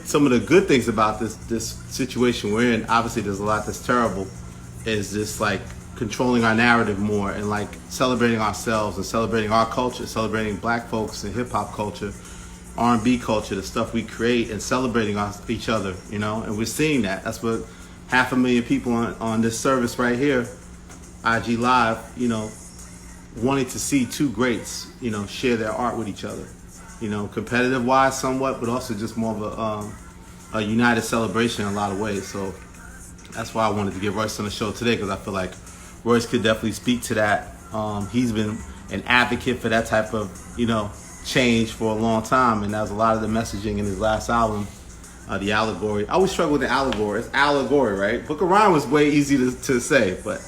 some of the good things about this situation we're in, obviously there's a lot that's terrible, is just like controlling our narrative more and like celebrating ourselves and celebrating our culture, celebrating black folks and hip hop culture, R&B culture, the stuff we create, and celebrating each other, you know. And we're seeing that. That's what 500,000 people on this service right here, IG Live, you know, wanting to see two greats, you know, share their art with each other, you know, competitive wise somewhat, but also just more of a united celebration in a lot of ways. So that's why I wanted to get Royce on the show today, because I feel like Royce could definitely speak to that. He's been an advocate for that type of, you know, change for a long time, and that was a lot of the messaging in his last album, the Allegory. I always struggle with the Allegory. It's Allegory, right? Book of Rhyme was way easy to say, but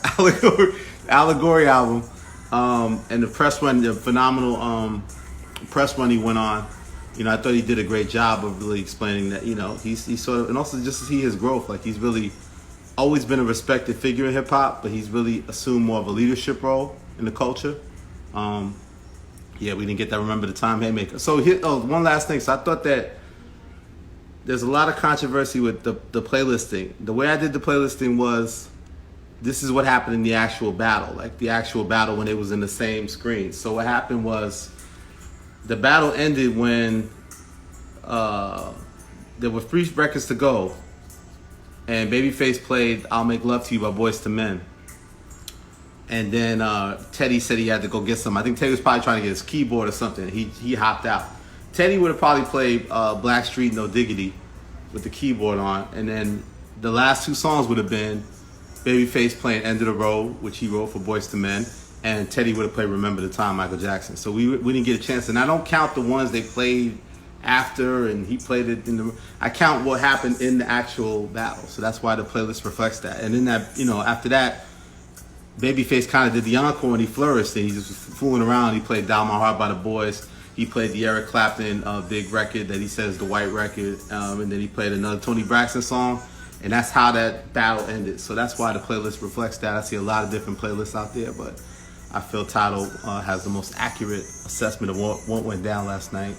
Allegory album, and the press run, the phenomenal press run he went on. You know, I thought he did a great job of really explaining that, you know, he's sort of, and also just to see his growth, like he's really always been a respected figure in hip hop, but he's really assumed more of a leadership role in the culture. Yeah, we didn't get that Remember the Time Haymaker. So here, one last thing. So I thought that there's a lot of controversy with the playlisting. The way I did the playlisting was, this is what happened in the actual battle, like the actual battle when it was in the same screen. So what happened was, the battle ended when there were 3 records to go, and Babyface played "I'll Make Love to You" by Boyz II Men. And then Teddy said he had to go get some. I think Teddy was probably trying to get his keyboard or something. He hopped out. Teddy would have probably played Blackstreet No Diggity with the keyboard on. And then the last 2 songs would have been Babyface playing End of the Road, which he wrote for Boyz II Men. And Teddy would have played Remember the Time, Michael Jackson. So we didn't get a chance. And I don't count the ones they played after and he played it in the... I count what happened in the actual battle. So that's why the playlist reflects that. And then that, you know, after that, Babyface kind of did the encore and he flourished, and he just was fooling around. He played Dial My Heart by the Boys. He played the Eric Clapton big record that he says the white record, and then he played another Tony Braxton song, and that's how that battle ended. So that's why the playlist reflects that. I see a lot of different playlists out there, but I feel TIDAL has the most accurate assessment of what went down last night.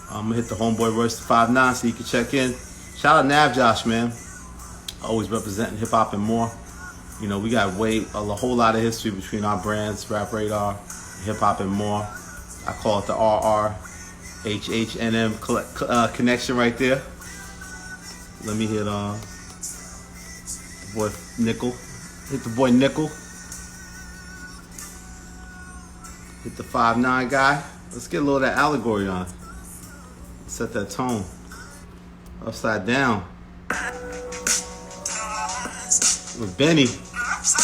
I'm gonna hit the homeboy Royce 5'9" so you can check in. Shout out Nav Josh, man. Always representing hip hop and more. You know, we got a whole lot of history between our brands, Rap Radar, Hip Hop and More. I call it the RRHHNM connection right there. Let me hit the boy Nickel. Hit the boy Nickel. Hit the 5'9" guy. Let's get a little of that Allegory on. Set that tone. Upside down. With Benny. This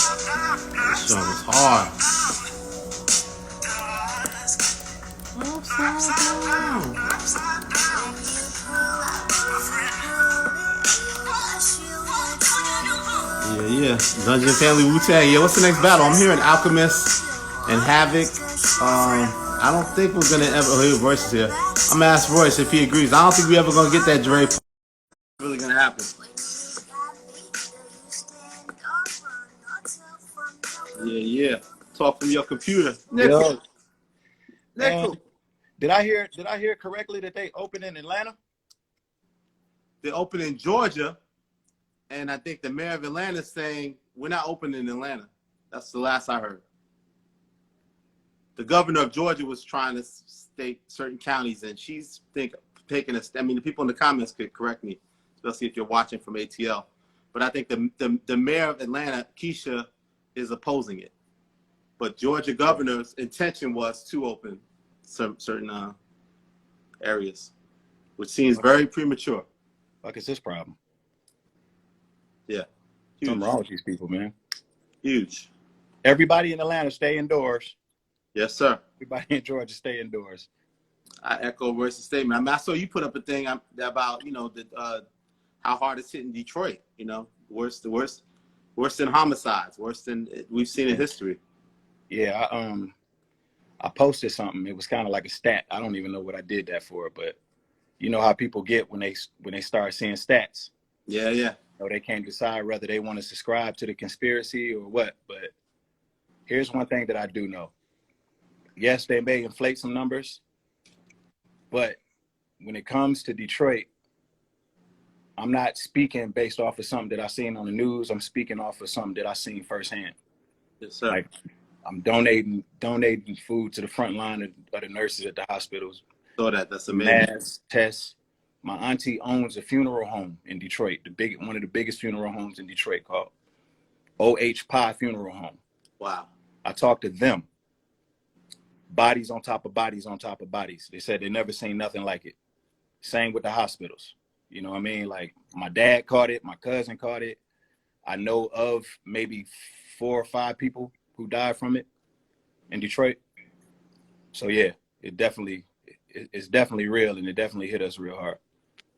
song was hard. Yeah. Dungeon Family Wu-Tang. Yeah, what's the next battle? I'm hearing Alchemist and Havoc. I don't think we're gonna ever. Oh, here, Royce is here. I'm gonna ask Royce if he agrees. I don't think we ever gonna get that Dre. Really gonna happen. Yeah. Talk from your computer. Nickel. Did I hear correctly that they open in Atlanta? They open in Georgia, and I think the mayor of Atlanta is saying we're not opening in Atlanta. That's the last I heard. The governor of Georgia was trying to state certain counties, and she's taking a. I mean, the people in the comments could correct me, especially if you're watching from ATL. But I think the mayor of Atlanta, Keisha, is opposing it. But Georgia governor's intention was to open some certain areas, which seems very premature. Fuck is this problem? Yeah. Huge. Something wrong with these people, man. Huge. Everybody in Atlanta stay indoors. Yes, sir. Everybody in Georgia stay indoors. I echo Royce's statement. I mean, I saw you put up a thing about, you know, how hard it's hit in Detroit. You know, worse than homicides, worse than we've seen in history. Yeah, I posted something. It was kind of like a stat. I don't even know what I did that for, but you know how people get when they start seeing stats. Yeah. You know, they can't decide whether they want to subscribe to the conspiracy or what. But here's one thing that I do know. Yes, they may inflate some numbers, but when it comes to Detroit, I'm not speaking based off of something that I seen on the news. I'm speaking off of something that I seen firsthand. Yes, sir. Like I'm donating food to the front line of the nurses at the hospitals. So that's amazing. Mass tests. My auntie owns a funeral home in Detroit, one of the biggest funeral homes in Detroit, called O.H. Pye Funeral Home. Wow. I talked to them. Bodies on top of bodies on top of bodies. They said they never seen nothing like it. Same with the hospitals. You know what I mean? Like my dad caught it, my cousin caught it. I know of maybe 4 or 5 people who died from it in Detroit. So yeah, it's definitely real, and it definitely hit us real hard.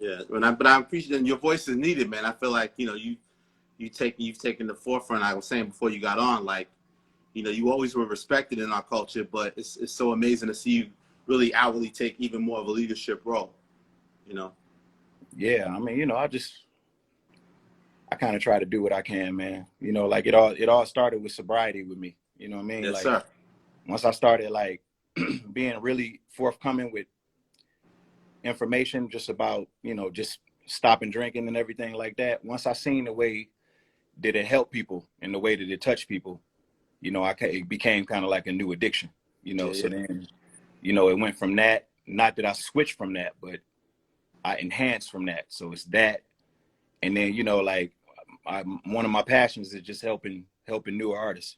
Yeah, but I appreciate that your voice is needed, man. I feel like, you know, you've taken the forefront. I was saying before you got on, like, you know, you always were respected in our culture, but it's so amazing to see you really outwardly take even more of a leadership role, you know? Yeah, I mean, you know, I kind of try to do what I can, man. You know, like it all started with sobriety with me. You know what I mean? Yes, like, sir. Once I started like being really forthcoming with information just about, you know, just stopping drinking and everything like that. Once I seen the way that it helped people and the way that it touched people, you know, it became kind of like a new addiction, you know. Yeah, So then, you know, it went from that, not that I switched from that, but I enhanced from that. So it's that. And then, you know, like one of my passions is just helping newer artists.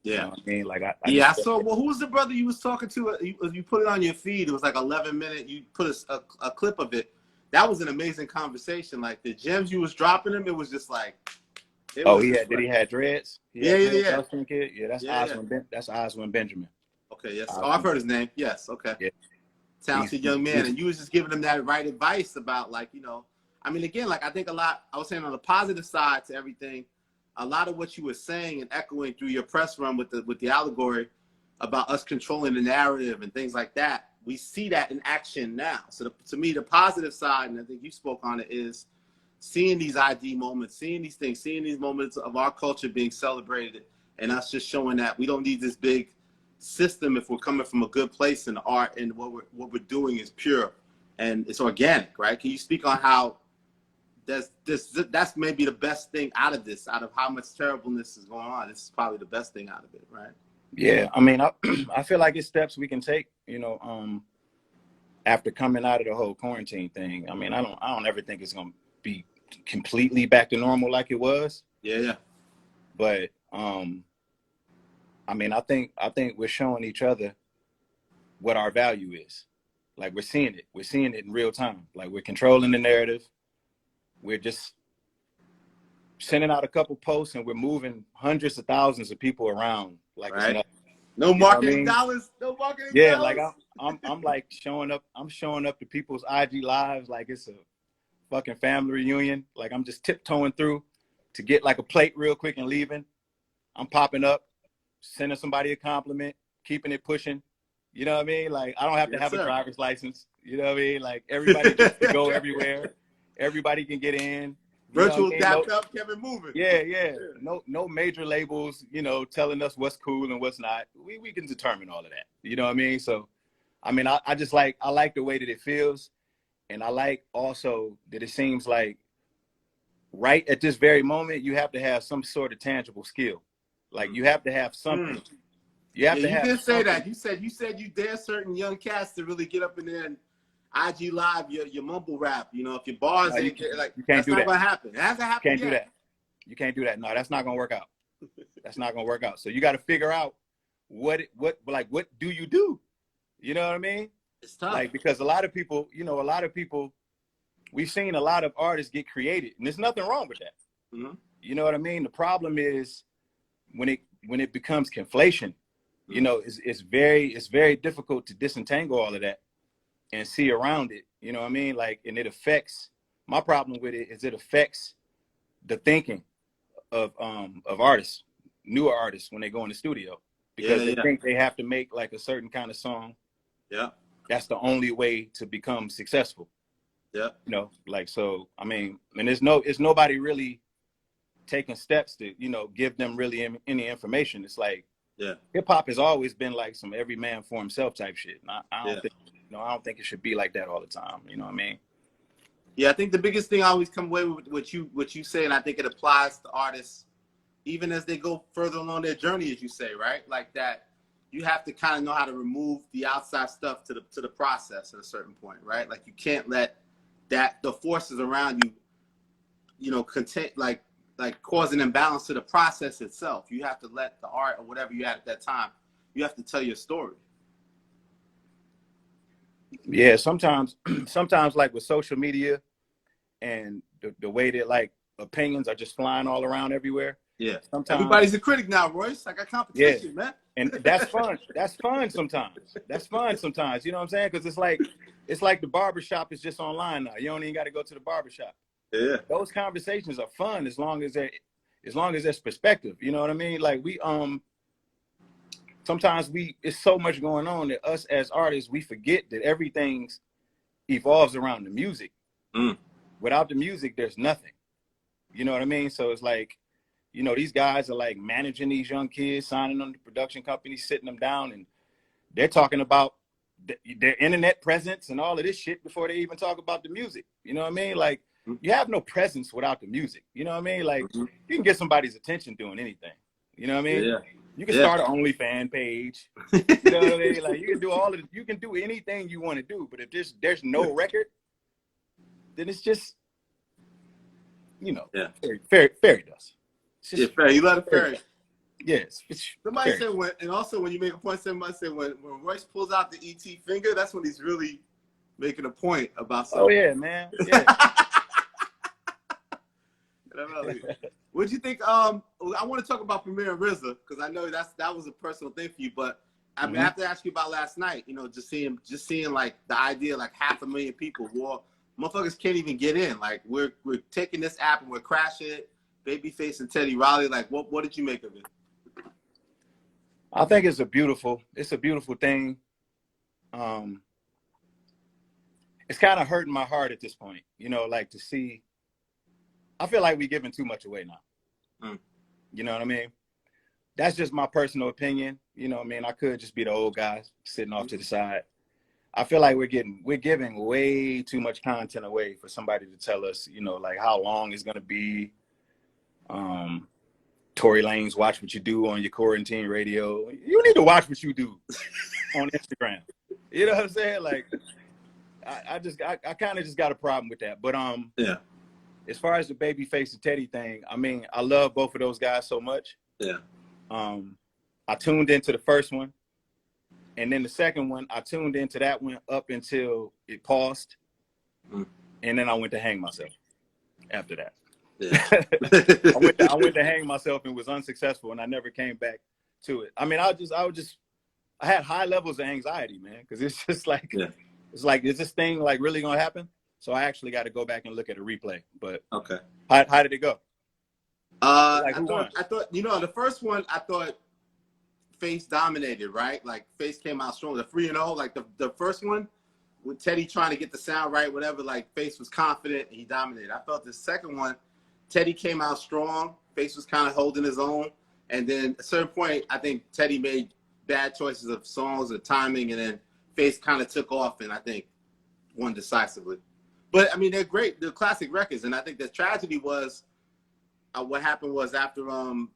yeah. You know what I mean? Like I Yeah, I just, saw. Well, who was the brother you was talking to? You put it on your feed. It was like 11 minute. You put a clip of it. That was an amazing conversation. Like the gems you was dropping him, it was just like. oh, did he have dreads? He Yeah, had yeah, dreads, yeah. dark-skinned kid? Yeah, that's Yeah, yeah. That's Oswin Benjamin. Okay, yes. Oh, I've Oswin. heard his name. Yes, okay. Yeah. Talented young man, and you was just giving him that right advice about, like, you know, I mean, again, like I think a lot. I was saying on the positive side to everything, a lot of what you were saying and echoing through your press run with the allegory about us controlling the narrative and things like that. We see that in action now. So to me, the positive side, and I think you spoke on it, is seeing these ID moments, seeing these things, seeing these moments of our culture being celebrated, and us just showing that we don't need this big system if we're coming from a good place in art, and what we're doing is pure and it's organic, right? Can you speak on how that's maybe the best thing out of this, out of how much terribleness is going on? This is probably the best thing out of it, right? Yeah, I mean, I feel like it's steps we can take, you know, after coming out of the whole quarantine thing. I mean, I don't ever think it's gonna be completely back to normal like it was. Yeah. But I mean, I think we're showing each other what our value is. Like we're seeing it in real time. Like we're controlling the narrative. We're just sending out a couple posts and we're moving hundreds of thousands of people around like Right. it's nothing. No marketing I mean? dollars. No marketing Yeah, dollars. like I'm like showing up to people's IG lives like it's a fucking family reunion. Like I'm just tiptoeing through to get like a plate real quick and leaving. I'm popping up, sending somebody a compliment, keeping it pushing. You know what I mean? Like I don't have to have a driver's license. You know what I mean? Like everybody gets to go everywhere. Everybody can get in. Virtual dap up, Kevin moving. Yeah. No major labels, you know, telling us what's cool and what's not. We can determine all of that. You know what I mean? So, I mean, I just like the way that it feels, and I like also that it seems like right at this very moment you have to have some sort of tangible skill. Like you have to have something. You have to have. You did say that. You said you dare certain young cats to really get up in there and IG live your mumble rap. You know, if your bars ain't like, you can't that's not gonna happen. It hasn't happened yet. Do that. You can't do that. No, that's not gonna work out. That's not gonna work out. So you got to figure out what do you do? You know what I mean? It's tough. Like because a lot of people, we've seen a lot of artists get created, and there's nothing wrong with that. Mm-hmm. You know what I mean? The problem is when it becomes conflation. You know, it's very difficult to disentangle all of that and see around it. You know what I mean? Like, and it affects. My problem with it is it affects the thinking of artists, newer artists when they go in the studio because they think they have to make like a certain kind of song. Yeah, that's the only way to become successful. Yeah, you know, like so. I mean, and it's nobody really taking steps to give them really any information. It's like. Yeah, hip hop has always been like some every man for himself type shit. And I don't think, I don't think it should be like that all the time. You know what I mean? Yeah, I think the biggest thing I always come away with what you say, and I think it applies to artists even as they go further along their journey, as you say, right? Like that, you have to kind of know how to remove the outside stuff to the process at a certain point, right? Like you can't let the forces around you, content like cause an imbalance to the process itself. You have to let the art or whatever you had at that time, you have to tell your story. Yeah, sometimes like with social media and the way that like opinions are just flying all around everywhere. Yeah. Sometimes Everybody's a critic now, Royce. I got competition, man. And that's fun. That's fun sometimes. That's fun sometimes. You know what I'm saying? Because it's like the barbershop is just online now. You don't even got to go to the barbershop. Yeah. Those conversations are fun as long as there's perspective. You know what I mean? Like sometimes it's so much going on that us as artists, we forget that everything evolves around the music. Without the music, there's nothing. You know what I mean? So it's like, these guys are like managing these young kids, signing them to production companies, sitting them down, and they're talking about their internet presence and all of this shit before they even talk about the music. You know what I mean? Like, you have no presence without the music. You know what I mean? Like, you can get somebody's attention doing anything. You know what I mean? Yeah. You can start an OnlyFans page. You know what I mean? Like, you can do you can do anything you want to do, but if there's no record, then it's just, fairy dust. Yeah, fairy. You let it fairy. Yes. Somebody said and also when you make a point, somebody said when Royce pulls out the ET finger, that's when he's really making a point about something. Oh yeah, man. Yeah. What'd you think? I want to talk about Premier and RZA because I know that was a personal thing for you, but I mean, I have to ask you about last night. Just seeing like the idea, like 500,000 people. Well, motherfuckers can't even get in. Like we're taking this app and we're crashing it. Babyface and Teddy Riley. Like what did you make of it? I think it's a beautiful thing. It's kind of hurting my heart at this point, like to see. I feel like we're giving too much away now. You know what I mean? That's just my personal opinion. You know what I mean? I could just be the old guy sitting off to the side. I feel like we're giving way too much content away for somebody to tell us, like how long it's gonna be. Tory Lanez, watch what you do on your quarantine radio. You need to watch what you do on Instagram. You know what I'm saying? Like, I kind of just got a problem with that. But yeah. As far as the Babyface and Teddy thing, I mean, I love both of those guys so much. Yeah. I tuned into the first one, and then the second one, I tuned into that one up until it paused, and then I went to hang myself after that. Yeah. I went to hang myself and was unsuccessful, and I never came back to it. I mean, I had high levels of anxiety, man, because it's just like, it's like, is this thing like really gonna happen? So I actually got to go back and look at a replay. But okay, how did it go? I thought the first one I thought Face dominated, right? Like Face came out strong. The 3-0, like the first one with Teddy trying to get the sound right, whatever. Like Face was confident, and he dominated. I felt the second one, Teddy came out strong. Face was kind of holding his own, and then at a certain point, I think Teddy made bad choices of songs or timing, and then Face kind of took off, and I think won decisively. But I mean, they're great. They're classic records, and I think the tragedy was what happened was after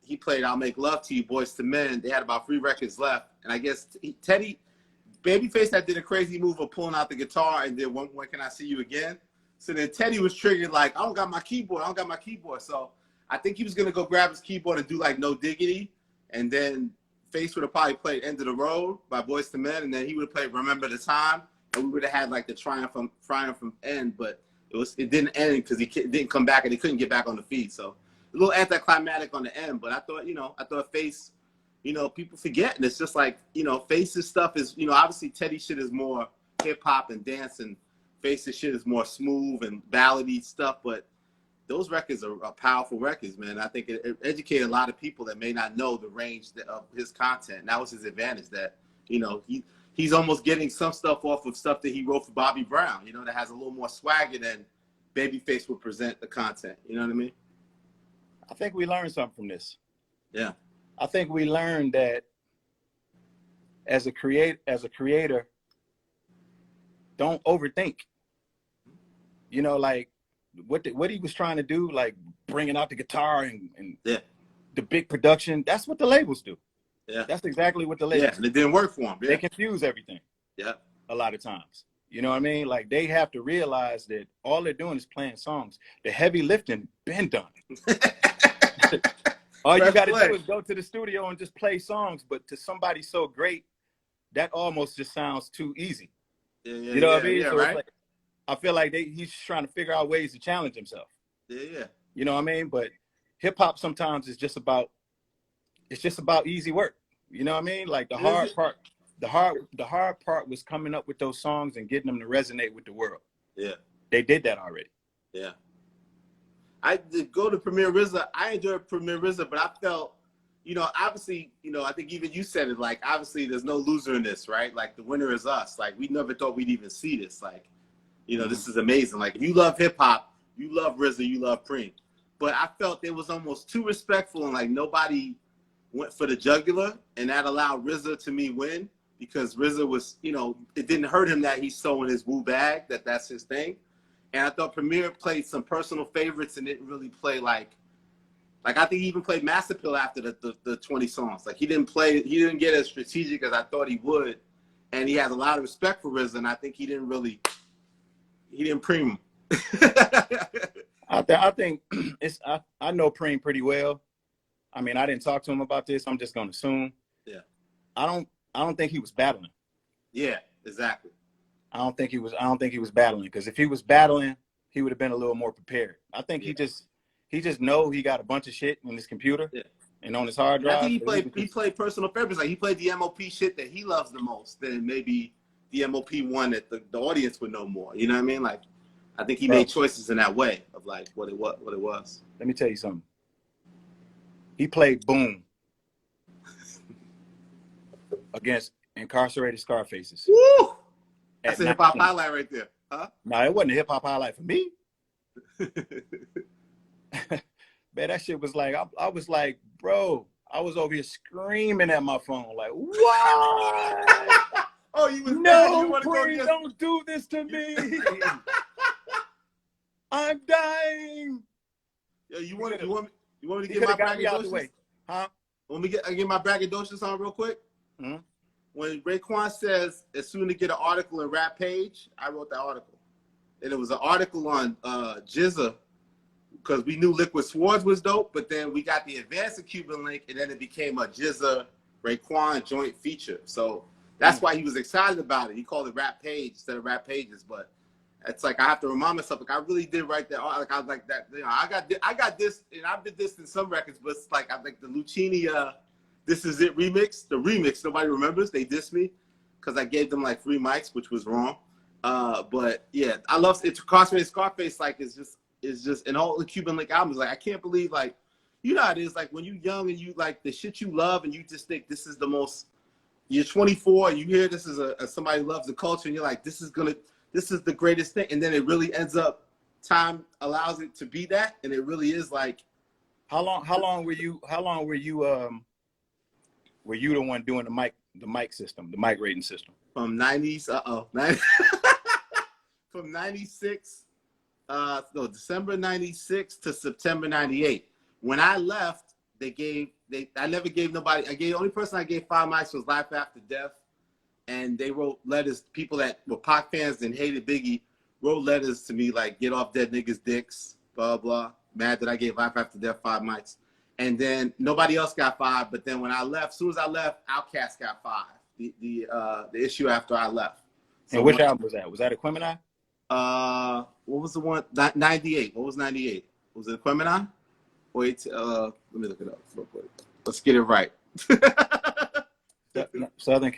he played "I'll Make Love to You," Boyz II Men. They had about 3 records left, and I guess Teddy, Babyface, that did a crazy move of pulling out the guitar and did "When Can I See You Again." So then Teddy was triggered, like, I don't got my keyboard. So I think he was gonna go grab his keyboard and do like "No Diggity," and then Face would have probably played "End of the Road" by Boyz II Men, and then he would have played "Remember the Time." And we would have had like the triumphant end, but it didn't end because he didn't come back and he couldn't get back on the feed. So a little anticlimactic on the end, but I thought Face, people forget, and it's just like, Face's stuff is, obviously Teddy shit is more hip hop and dance, and Face's shit is more smooth and ballady stuff, but those records are powerful records, man. I think it educated a lot of people that may not know the range of his content. And that was his advantage, that, he's almost getting some stuff off of stuff that he wrote for Bobby Brown, that has a little more swagger than Babyface would present the content. You know what I mean? I think we learned something from this. Yeah. I think we learned that as a creator, don't overthink. You know, like what he was trying to do, like bringing out the guitar and Yeah. the big production. That's what the labels do. Yeah. That's exactly what the Yeah. labels And it didn't work for them. do. Yeah. They confuse everything. Yeah. A lot of times. You know what I mean? Like they have to realize that all they're doing is playing songs. The heavy lifting been done. All you got to do is go to the studio and just play songs. But to somebody so great, that almost just sounds too easy. Yeah, you know what I mean? Yeah, So right? it's like, I feel like he's trying to figure out ways to challenge himself. Yeah. You know what I mean? But hip hop sometimes is just about easy work. You know what I mean? Like the hard part was coming up with those songs and getting them to resonate with the world. Yeah. They did that already. Yeah. I did go to Premier RZA. I enjoyed Premier RZA, but I felt, you know, obviously, you know, I think even you said it, like, obviously there's no loser in this, right? Like, the winner is us. Like, we never thought we'd even see this. Like, you know, this is amazing. Like, if you love hip hop, you love RZA, you love Preem. But I felt it was almost too respectful and, like, nobody went for the jugular, and that allowed RZA to me win because RZA was, you know, it didn't hurt him that he's so in his woo bag, that's his thing. And I thought Premier played some personal favorites and didn't really play like I think he even played Master Pill after the 20 songs. Like he didn't get as strategic as I thought he would. And he has a lot of respect for RZA, and I think he didn't Preem him. I think I know Preem pretty well. I mean, I didn't talk to him about this. I'm just gonna assume. Yeah. I don't think he was battling. Yeah, exactly. I don't think he was battling, because if he was battling, he would have been a little more prepared. I think he just know he got a bunch of shit in his computer and on his hard drive. I think he played personal favorites. Like he played the MOP shit that he loves the most than maybe the MOP one that the audience would know more. You know what I mean? Like I think he made choices in that way of like what it was. Let me tell you something. He played Boom against incarcerated Scarfaces. Woo! That's a hip hop highlight right there, huh? No, it wasn't a hip hop highlight for me. Man, that shit was like, I was like, bro, I was over here screaming at my phone, like, what? Oh, you was no, please don't do this to me. I'm dying. Yo, you want me to get my braggadocious? Huh? Want me to get my braggadocious on real quick? Mm-hmm. When Raekwon says as soon to get an article in Rap Page, I wrote that article. And it was an article on GZA, because we knew Liquid Swords was dope, but then we got the Advanced of Cuban link, and then it became a GZA Raekwon joint feature. So that's why he was excited about it. He called it Rap Page instead of Rap Pages. But it's like I have to remind myself, like I really did write that. Like I was like that. You know, I got this, and I did this in some records, but it's like I think the Lucchini This Is It remix, the remix, nobody remembers. They dissed me because I gave them like 3 mics, which was wrong. But yeah, I love it. Incarcerated Scarface, like is just and all the Cuban Link albums. Like I can't believe, like, you know how it is, like when you're young and you like the shit you love and you just think this is the most. You're 24 and you hear this is somebody who loves the culture and you're like, this is the greatest thing, and then it really ends up. Time allows it to be that, and it really is like. How long were you the one doing the mic system, the mic rating system? From 90s, from 96, December 96 to September 98. When I left, I never gave nobody, the only person I gave 5 mics was Life After Death. And they wrote letters, people that were Pac fans and hated Biggie wrote letters to me like, get off dead niggas' dicks, blah, blah. Mad that I gave Life After Death 5 mics. And then nobody else got 5. But then when I left, as soon as I left, Outkast got 5. The issue after I left. So and which album was that? Was that Equimini? What was the one? 98. What was 98? Was it Equimini? Wait, let me look it up real quick. Let's get it right. Southern.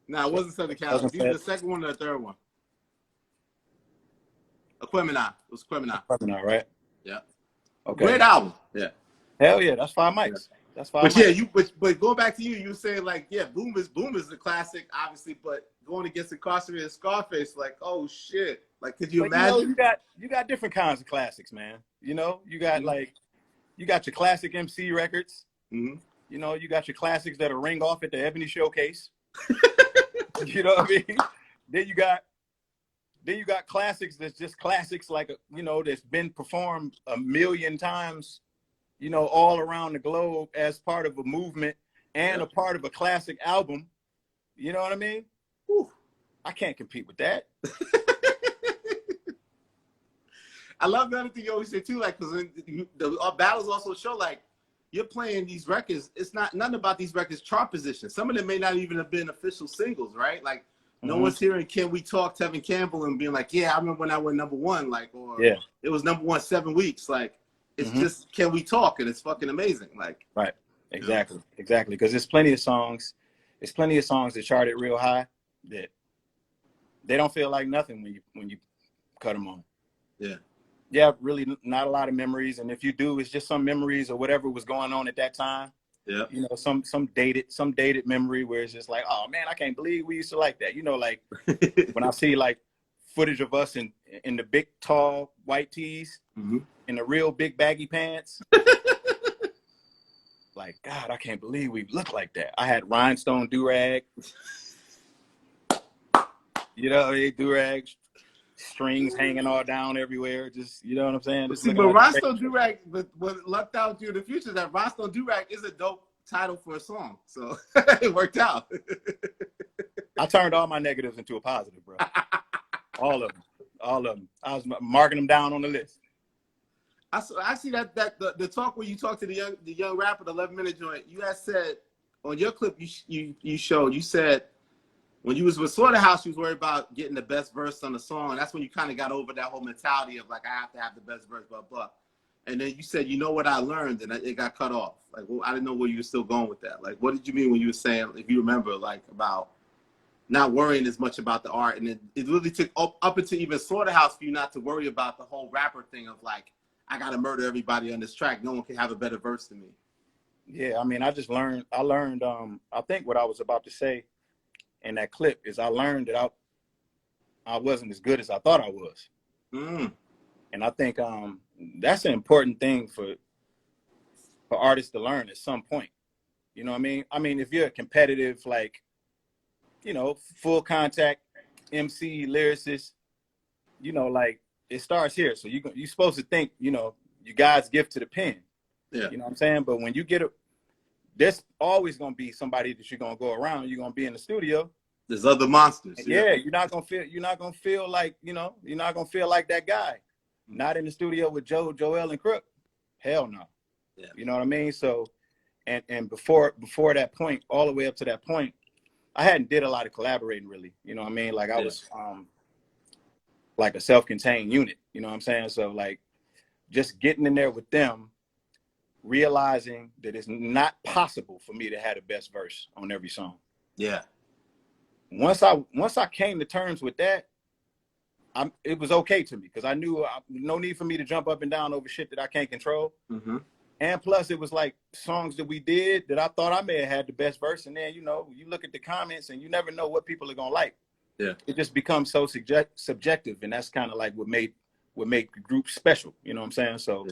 No, it wasn't Southern Cal. Either the second one or the third one. Equimini. It was Equimini. Equimini, right? Yeah. Okay. Great album. Yeah. Hell yeah, that's 5 mics. Yeah. That's 5 but mics. Yeah, but going back to you were saying like, yeah, Boom is the classic, obviously, but going against Incarcerated Scarface, like, oh shit. Like, could you imagine? You know, you got different kinds of classics, man. You know, you got you got your classic MC records. Mm-hmm. You know, you got your classics that'll ring off at the Ebony Showcase. You know what I mean? Then you got then you got classics that's just classics, like, you know, that's been performed a million times, you know, all around the globe as part of a movement and a part of a classic album. You know what I mean? Whew. I can't compete with that. I love the other thing you always say too, like, because our battles also show, like, you're playing these records. It's not nothing about these records chart position. Some of them may not even have been official singles, right? Like, no one's hearing "Can We Talk" Tevin Campbell and being like, "Yeah, I remember when I went #1," like, or it was #1 7 weeks. Like, it's just "Can We Talk," and it's fucking amazing. Like, right, exactly, exactly. Because there's plenty of songs. There's plenty of songs that charted real high that they don't feel like nothing when you cut them on. Yeah, really not a lot of memories, and if you do, it's just some memories or whatever was going on at that time. Yeah, you know, some dated memory where it's just like, oh man, I can't believe we used to like that. You know, like when I see like footage of us in the big tall white tees in the real big baggy pants. Like, God, I can't believe we look like that. I had rhinestone do-rag. You know, do-rag strings hanging all down everywhere. Just, you know what I'm saying? Just see, but like Rhinestone Do-Rag, but what lucked out to in the future, that Rhinestone Do-Rag is a dope title for a song. So it worked out. I turned all my negatives into a positive, bro. All of them. All of them. I was marking them down on the list. I see that the talk where you talked to the young rapper, the 11-minute joint, you had said on your clip you showed, you said when you was with Slaughterhouse, you was worried about getting the best verse on the song. And that's when you kind of got over that whole mentality of like, I have to have the best verse, blah, blah. And then you said, you know what I learned? And it got cut off. Like, well, I didn't know where you were still going with that. Like, what did you mean when you were saying, if you remember, like, about not worrying as much about the art? And it really took up until even Slaughterhouse for you not to worry about the whole rapper thing of like, I got to murder everybody on this track. No one can have a better verse than me. Yeah, I mean, I learned, I think what I was about to say in that clip is I learned that I wasn't as good as I thought I was. And I think that's an important thing for artists to learn at some point. You know what I mean? I mean, if you're a competitive, like, you know, full contact MC, lyricist, you know, like, it starts here. So you're supposed to think, you know, you God's gift to the pen. Yeah. You know what I'm saying? But when you get there's always going to be somebody that you're going to go around. You're going to be in the studio. There's other monsters. Yeah, you're not going to feel like, you know, you're not going to feel like that guy. Not in the studio with Joel and Crook. Hell no. Yeah. You know what I mean? So, and before that point, all the way up to that point, I hadn't did a lot of collaborating really. You know what I mean? Like I was like a self-contained unit. You know what I'm saying? So like just getting in there with them, realizing that it's not possible for me to have the best verse on every song. Yeah. Once I came to terms with that, it was okay to me because I knew no need for me to jump up and down over shit that I can't control. And plus, it was like songs that we did that I thought I may have had the best verse, and then you know you look at the comments and you never know what people are gonna like. Yeah, it just becomes so subjective, and that's kind of like what made the group special. You know what I'm saying? So,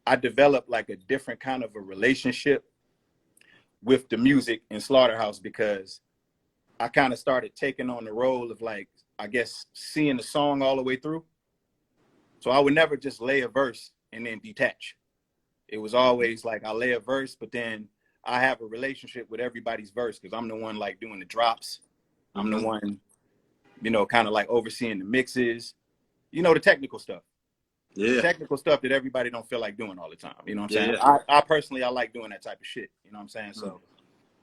I developed like a different kind of a relationship with the music in Slaughterhouse because I kind of started taking on the role of like, I guess, seeing the song all the way through. So I would never just lay a verse and then detach. It was always like I lay a verse, but then I have a relationship with everybody's verse because I'm the one like doing the drops. I'm the one, you know, kind of like overseeing the mixes, you know, the technical stuff. Yeah. Technical stuff that everybody don't feel like doing all the time. You know what I'm saying? Yeah. I personally, I like doing that type of shit. You know what I'm saying? So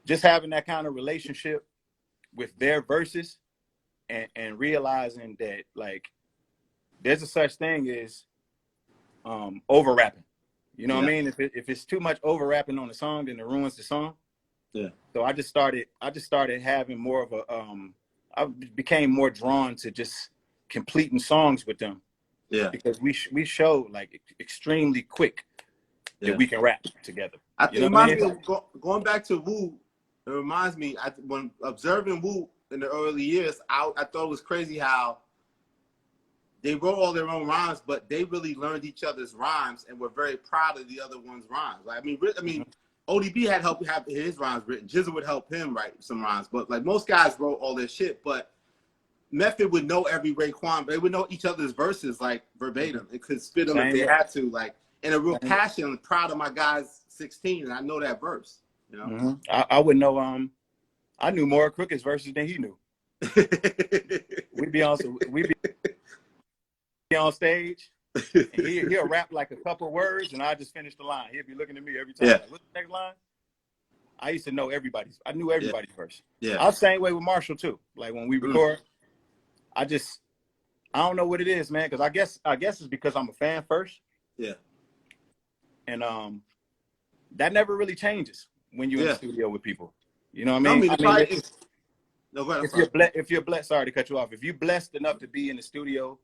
just having that kind of relationship with their verses and realizing that like there's a such thing as over rapping. You know what I mean? If it's too much over rapping on the song, then it ruins the song. Yeah. So I just started having more of a I became more drawn to just completing songs with them. Yeah. Because we showed like extremely quick that we can rap together. I think it reminds me of going back to Wu. It reminds me when observing Wu in the early years, I thought it was crazy how they wrote all their own rhymes, but they really learned each other's rhymes and were very proud of the other one's rhymes. Like, I mean, ODB had helped have his rhymes written. Jizza would help him write some rhymes, but like most guys wrote all their shit. But Method would know every Raekwon, but they would know each other's verses like verbatim. It could spit them if Same they way. had to, like, and a real Same way. passion. I'm proud of my guys 16, and I know that verse. You know, I would know. I knew more Crooked's verses than he knew. We'd be on stage, and he'll rap like a couple words, and I just finish the line. He'll be looking at me every time. Yeah. Like, what's the next line? I used to know everybody's. I knew everybody's verse. Yeah. I was the same way with Marshall too. Like when we record, I don't know what it is, man. Because I guess it's because I'm a fan first. Yeah. And that never really changes when you're in the studio with people. You know what I No, mean? no, go ahead, if you're blessed, sorry to cut you off. If you're blessed enough to be in the studio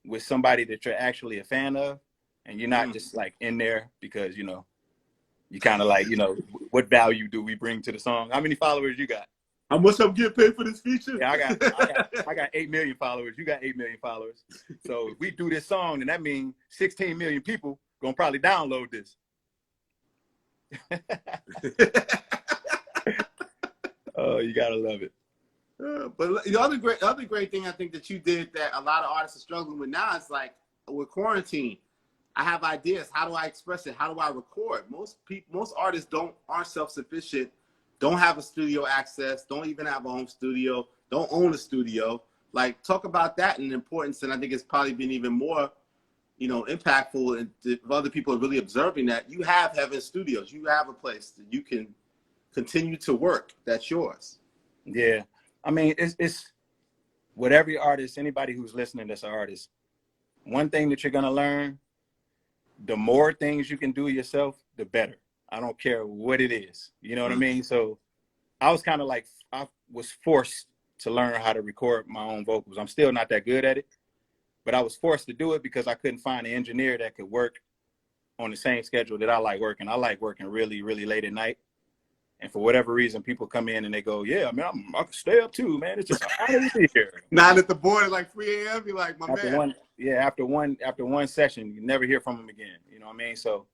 with somebody that you're actually a fan of, and you're not just like in there because you kind of like what value do we bring to the song? How many followers you got? How much I'm getting paid for this feature? Yeah, I got 8 million followers. You got 8 million followers. So if we do this song, then that means 16 million people gonna probably download this. Oh, you gotta love it. But the other great thing I think that you did that a lot of artists are struggling with now is like with quarantine. I have ideas. How do I express it? How do I record? Most artists aren't self-sufficient, don't have a studio access, don't even have a home studio, don't own a studio. Like, talk about that and the importance. And I think it's probably been even more, impactful. And if other people are really observing that, you have Heaven Studios. You have a place that you can continue to work. That's yours. Yeah. I mean, it's with every artist, anybody who's listening that's an artist, one thing that you're going to learn, the more things you can do yourself, the better. I don't care what it is. You know what I mean? So I was kind of like, I was forced to learn how to record my own vocals. I'm still not that good at it, but I was forced to do it because I couldn't find an engineer that could work on the same schedule that I like working. I like working really, really late at night. And for whatever reason, people come in and they go, yeah, I mean, I can stay up too, man. It's just how do you be here? Not at the board at like 3 a.m. You're like, after one session, you never hear from them again. You know what I mean? So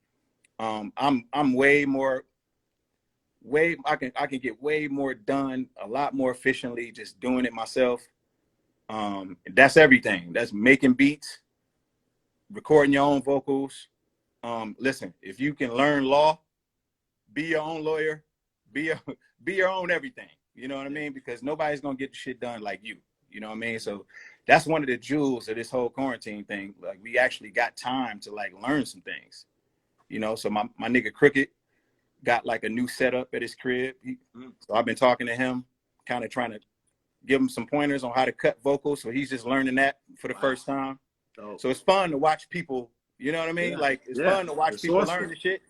I'm I can get way more done a lot more efficiently just doing it myself. That's everything. That's making beats, recording your own vocals. Listen, if you can learn law, be your own lawyer, be your own everything. You know what I mean? Because nobody's gonna get the shit done like you. You know what I mean? So that's one of the jewels of this whole quarantine thing. Like, we actually got time to like learn some things. So my nigga Crooked got like a new setup at his crib. So I've been talking to him, kind of trying to give him some pointers on how to cut vocals. So he's just learning that for the first time. So it's fun to watch people, you know what I mean? Like, it's fun to watch people learn the shit.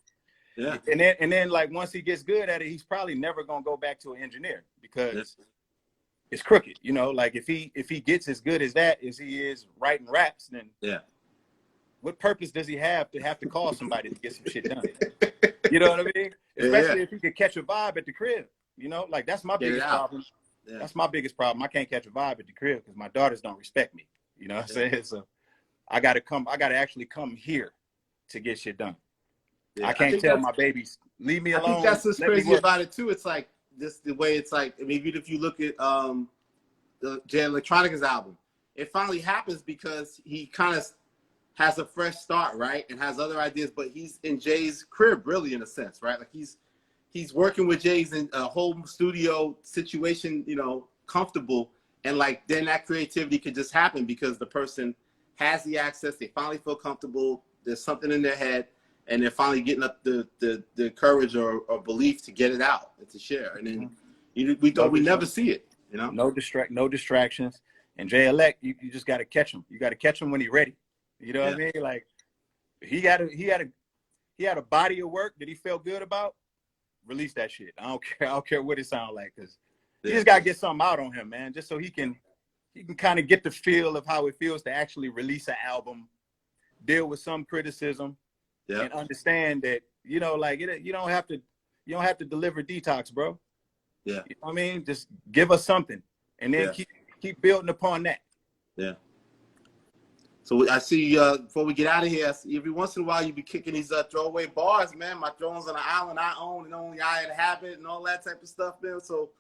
Yeah. And then like once he gets good at it, he's probably never gonna go back to an engineer because it's Crooked. Like if he gets as good as that as he is writing raps, then what purpose does he have to call somebody to get some shit done? You know what I mean? Especially if he could catch a vibe at the crib. Like, that's my biggest problem. Yeah. That's my biggest problem. I can't catch a vibe at the crib because my daughters don't respect me. You know what I'm saying? So I gotta actually come here to get shit done. Yeah, I can't tell my babies, leave me alone. I think that's what's crazy about it too. It's like this, the way it's like, I mean, even if you look at the Jay Electronica's album, it finally happens because he kind of has a fresh start, right? And has other ideas, but he's in Jay's crib, really, in a sense, right? Like he's working with Jay's in a home studio situation, comfortable. And like, then that creativity could just happen because the person has the access. They finally feel comfortable. There's something in their head. And they're finally getting up the courage or belief to get it out and to share. And then we never see it, No distractions. And Jay Elect, you just got to catch him. You got to catch him when he's ready. You know what I mean? Like, he had a body of work that he felt good about. Release that shit. I don't care what it sounds like, because you just gotta get something out on him, man, just so he can kind of get the feel of how it feels to actually release an album, deal with some criticism. And understand that, you don't have to deliver Detox, bro. Yeah. You know what I mean? Just give us something and then keep building upon that. Yeah. So I see, before we get out of here, every once in a while you be kicking these throwaway bars, man. My throne's on an island I own and only I inhabit and all that type of stuff, man. So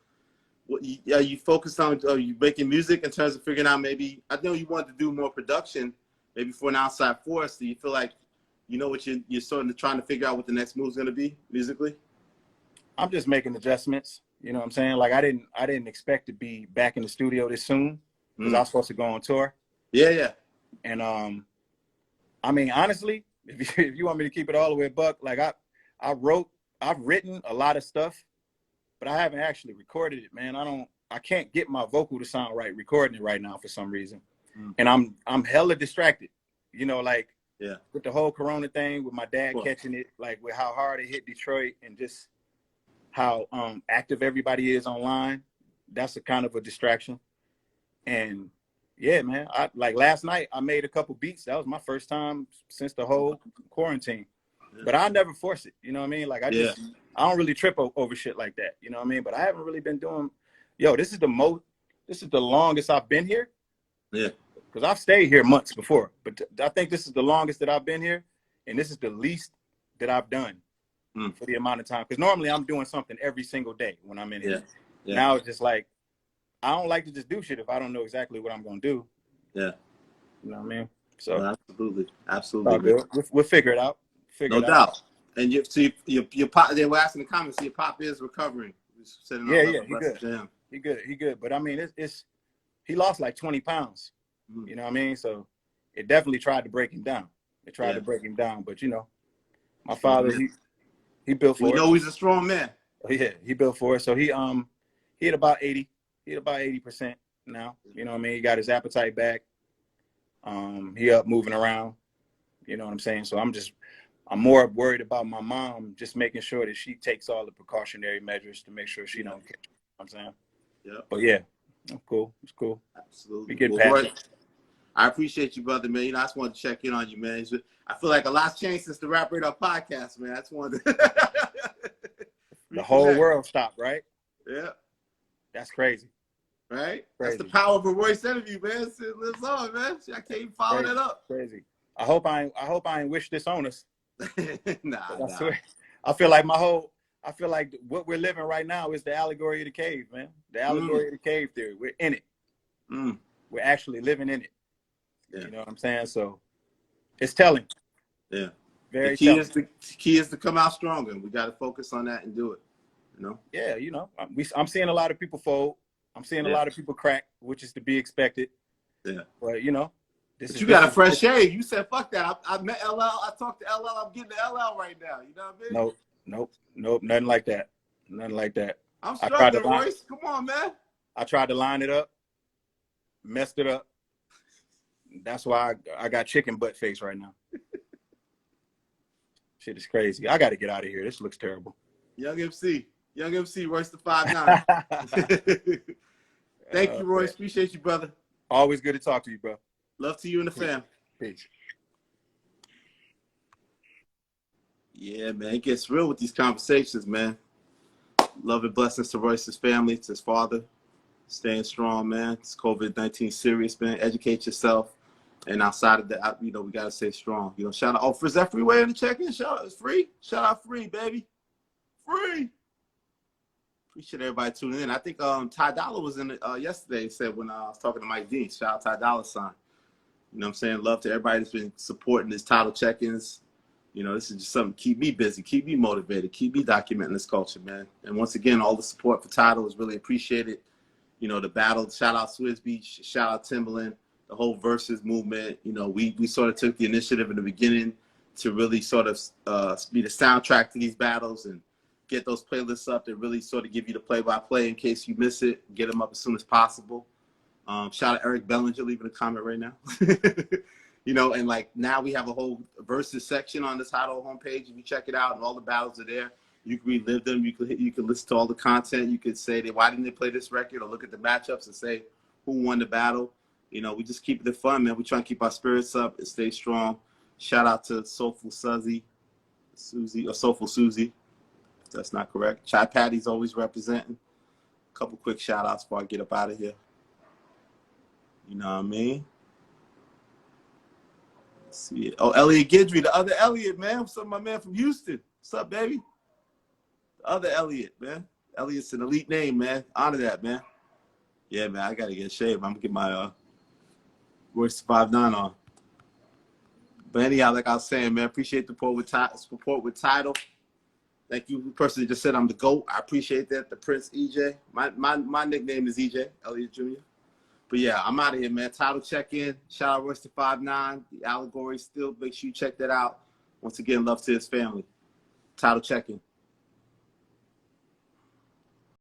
Are you focused on? Are you making music in terms of figuring out maybe? I know you want to do more production, maybe for an outside force. Do you feel like you know what you're sort of trying to figure out what the next move is going to be musically? I'm just making adjustments. You know what I'm saying? Like I didn't expect to be back in the studio this soon because I was supposed to go on tour. Yeah, yeah. And I mean, honestly, if you want me to keep it all the way buck, like I've written a lot of stuff, but I haven't actually recorded it, man. I can't get my vocal to sound right recording it right now for some reason. And I'm hella distracted, you know, like with the whole Corona thing, with my dad catching it, like with how hard it hit Detroit and just how active everybody is online. That's a kind of a distraction. And yeah, man, I like last night I made a couple beats. That was my first time since the whole quarantine. But I never force it, you know what I mean? Like I don't really trip over shit like that, you know what I mean? But I haven't really been doing, this is the longest I've been here. Yeah. Because I've stayed here months before, but I think this is the longest that I've been here, and this is the least that I've done for the amount of time. Because normally I'm doing something every single day when I'm in here. Yeah. Now it's just like, I don't like to just do shit if I don't know exactly what I'm going to do. Yeah. You know what I mean? So no, absolutely. We'll figure it out. No doubt. And your pop, they were asking in the comments, your pop is recovering. Yeah, he good. He good. But I mean, he lost like 20 pounds. You know what I mean? So it definitely tried to break him down. It tried to break him down. But, you know, my father, he built for it. We know he's a strong man. Oh, yeah, he built for it. So he hit about 80. He hit about 80% now. You know what I mean? He got his appetite back. He up moving around. You know what I'm saying? So I'm more worried about my mom, just making sure that she takes all the precautionary measures to make sure she don't catch it. You know what I'm saying? Yeah. But yeah, cool. It's cool. Absolutely. We get past it. I appreciate you, brother, man. You know, I just wanted to check in on you, man. I feel like a lot's changed since the Rap Radar podcast, man. I just wanted to the whole world stopped, right? Yeah. That's crazy. Right? Crazy. That's the power of a Royce interview, man. It lives on, man. I can't even follow that up. Crazy. I hope I ain't wish this on us. Nah. I feel like what we're living right now is the allegory of the cave, man. The allegory of the cave theory. We're in it. We're actually living in it. Yeah. You know what I'm saying? So it's telling. Yeah. Very telling. The key is to come out stronger. We got to focus on that and do it. You know? Yeah, you know. I'm seeing a lot of people fold. I'm seeing a lot of people crack, which is to be expected. Yeah. But you know, you got a fresh shave. You said, fuck that. I met LL. I talked to LL. I'm getting to LL right now. You know what I mean? Nope. Nothing like that. Nothing like that. I'm struggling, Royce. Come on, man. I tried to line it up, messed it up. That's why I got chicken butt face right now. Shit is crazy. I got to get out of here. This looks terrible. Young MC, Royce the 5'9". Thank you, Royce. Appreciate you, brother. Always good to talk to you, bro. Love to you and the fam. Peace. Yeah, man. It gets real with these conversations, man. Love and blessings to Royce's family, to his father. Staying strong, man. It's COVID-19 serious, man. Educate yourself. And outside of that, you know, we got to stay strong. You know, shout out. Oh, for that freeway in the check-in? Shout out. It's free. Shout out free, baby. Free. Appreciate everybody tuning in. I think TIDAL was in it yesterday. He said when I was talking to Mike Dean. Shout out TIDAL sign. You know what I'm saying? Love to everybody that's been supporting this TIDAL check-ins. You know, this is just something to keep me busy, keep me motivated, keep me documenting this culture, man. And once again, all the support for TIDAL is really appreciated. You know, the battle, shout out Swizz Beach, shout out Timberland, the whole Versus movement. You know, we sort of took the initiative in the beginning to really sort of be the soundtrack to these battles and get those playlists up that really sort of give you the play-by-play in case you miss it, get them up as soon as possible. Shout out Eric Bellinger leaving a comment right now. You know, and like now we have a whole Versus section on this TIDAL homepage. If you check it out, and all the battles are there. You can relive them. You can listen to all the content. You could say, why didn't they play this record? Or look at the matchups and say who won the battle. You know, we just keep it fun, man. We try and keep our spirits up and stay strong. Shout out to Soulful Susie, or Soulful Susie. If that's not correct. Chai Patty's always representing. A couple quick shout outs before I get up out of here. You know what I mean? Let's see it. Oh, Elliott Gidry, the other Elliott, man. What's up, my man from Houston? What's up, baby? The other Elliott, man. Elliott's an elite name, man. Honor that, man. Yeah, man, I gotta get a shave. I'm gonna get my Royce 5'9" on. But anyhow, like I was saying, man, appreciate the support with TIDAL. Thank you, the person that just said I'm the GOAT. I appreciate that. The Prince EJ. My nickname is EJ, Elliott Jr. But yeah, I'm out of here, man. TIDAL check-in. Shout out Royce to 5'9". The allegory still. Make sure you check that out. Once again, love to his family. TIDAL check-in.